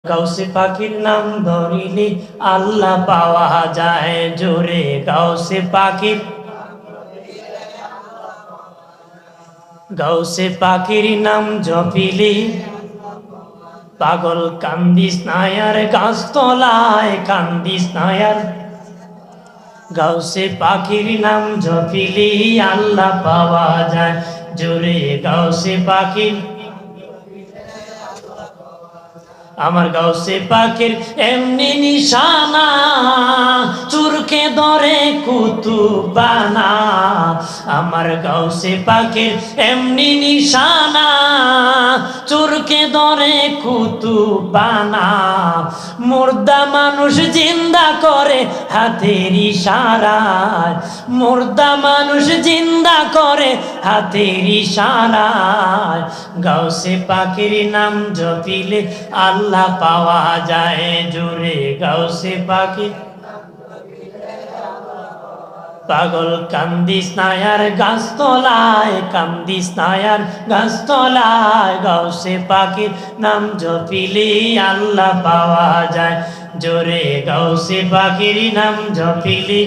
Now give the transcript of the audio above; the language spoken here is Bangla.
গাউসে পাখির নাম ধরিলে আল্লাহ পাওয়া যায় জোরে। গাউসে পাখির নাম জপিলি পাগল কান্দিস নায়ার, গাছতলায় কান্দিস নায়ার। গাউসে পাখির নাম জপিলি আল্লাহ পাওয়া যায় জোরে। গাউসে পাখির আমার গাউসে পাখির এমনি নিশানা, চুরকে ধরে কুতুবানা। আমার গাউসে পাখির এমনি নিশানা, চুরকে ধরে কুতুবানা। মুর্দা মানুষ জিন্দা করে হাতের ইশারায়, মুর্দা মানুষ জিন্দা করে হাতের ইশারায়। গাউসে পাখির নাম জপিলে আল্লাহ পাওয়া যায় জোরে। গাউসে পাখি পাগল কান্দিস নায়ার, গাছতলায় কান্দিস নায়ার, গাছতলায়। গাউসে পাখির নাম জপিলে আল্লাহ পাওয়া যায় জোরে। গাউসে পাখির নাম জপিলে